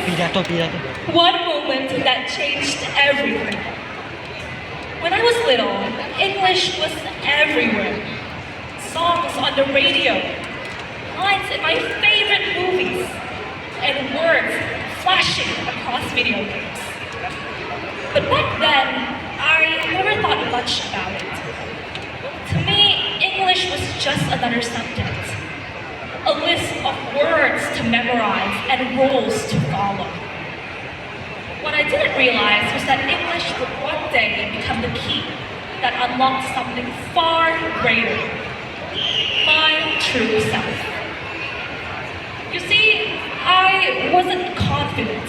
Pidato. One moment that changed everything. When I was little, English was everywhere. Songs on the radio, lines in my favorite movies, and words flashing across video games. But back then, I never thought much about it. To me, English was just another subject, a list of words to memorize and rules to follow. What I didn't realize was that English would one day become the key that unlocked something far greater, my true self. You see, I wasn't confident.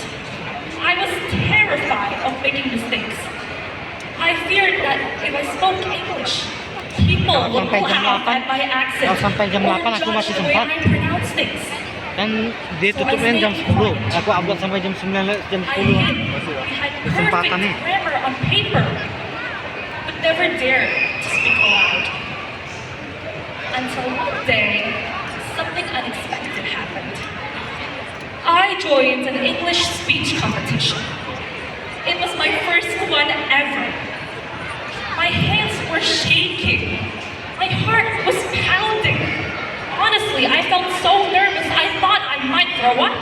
I was terrified of making mistakes. I feared that if I spoke English, people would laugh at my accent or judge the way I pronounce things. Dan dia tutupnya jam 10. Aku upload sampai jam 9, jam 10. Kesempatan nih. Grammar on paper, but never dared to speak aloud. Until one day, something unexpected happened. I joined an English speech competition. It was my first one ever. My hands were shaking. My heart was pounding. Honestly, I felt so nervous I thought I might throw up.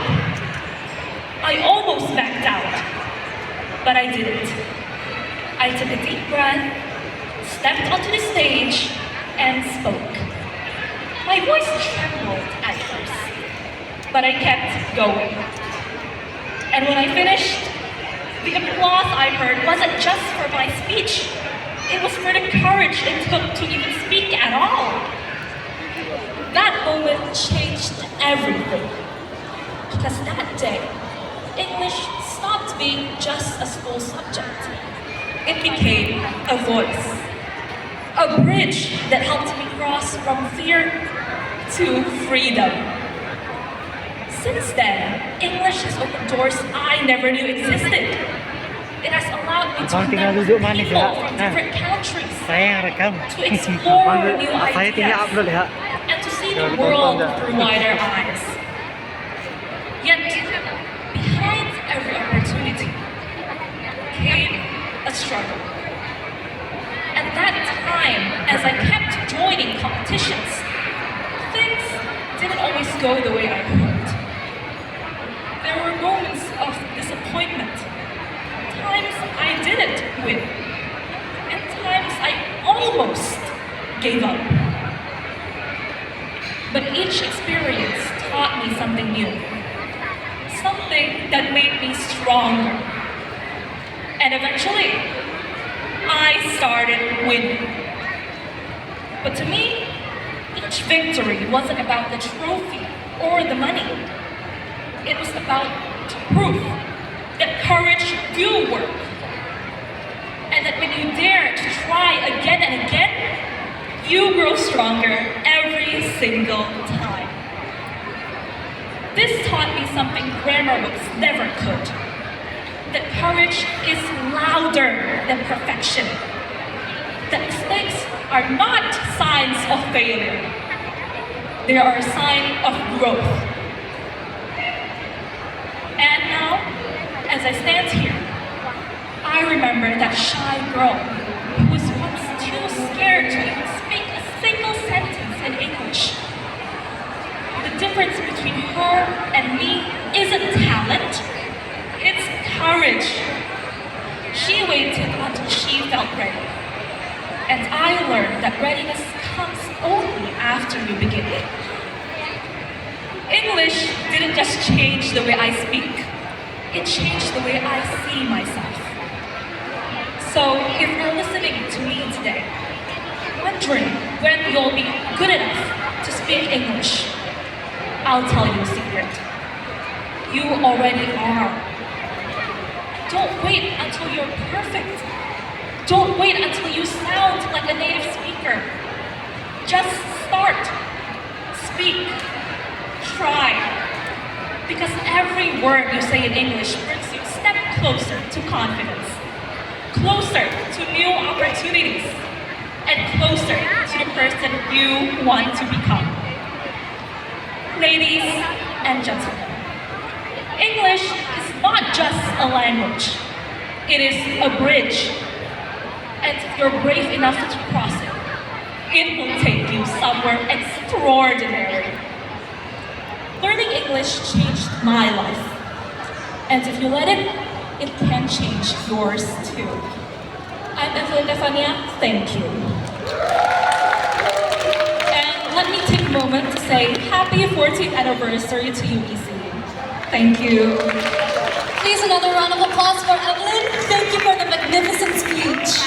I almost backed out, but I didn't. I took a deep breath, stepped onto the stage, and spoke. My voice trembled at first, but I kept going. And when I finished, the applause I heard wasn't just for my speech. It was for the courage it took to even speak at all. That moment changed everything. Because that day, English stopped being just a school subject. It became a voice. A bridge that helped me cross from fear to freedom. Since then, English has opened doors I never knew existed. It has allowed me to connect with people from different countries, to explore new ideas, and to see the world through wider eyes. Yet, behind every opportunity came a struggle. At that time, as I kept joining competitions, things didn't always go the way I hoped. There were moments of disappointment. Times I didn't win, and times I almost gave up. But each experience taught me something new, something that made me stronger. And eventually, I started winning. But to me, each victory wasn't about the trophy or the money. It was about proof that courage do work, and that when you dare to try again and again, you grow stronger every single time. This taught me something grammar books never could, that courage is louder than perfection, that mistakes are not signs of failure, they are a sign of growth. And now, as I stand here, I remember that shy girl who was once too scared to even speak a single sentence in English. The difference between her and me isn't talent, it's courage. She waited until she felt ready. And I learned that readiness comes only after you begin. English didn't just change the way I speak. It changed the way I see myself. So if you're listening to me today, wondering when you'll be good enough to speak English, I'll tell you a secret. You already are. Don't wait until you're perfect. Don't wait until you sound like a native speaker. Just start. Speak. Try. Because every word you say in English brings you a step closer to confidence, closer to new opportunities, and closer to the person you want to become. Ladies and gentlemen, English is a language. It is a bridge. And if you're brave enough to cross it, it will take you somewhere extraordinary. Learning English changed my life. And if you let it, it can change yours too. I'm Evelyn Stefania, thank you. And let me take a moment to say happy 14th anniversary to UEC. Thank you. Please, another round of applause for Evelyn. Thank you for the magnificent speech.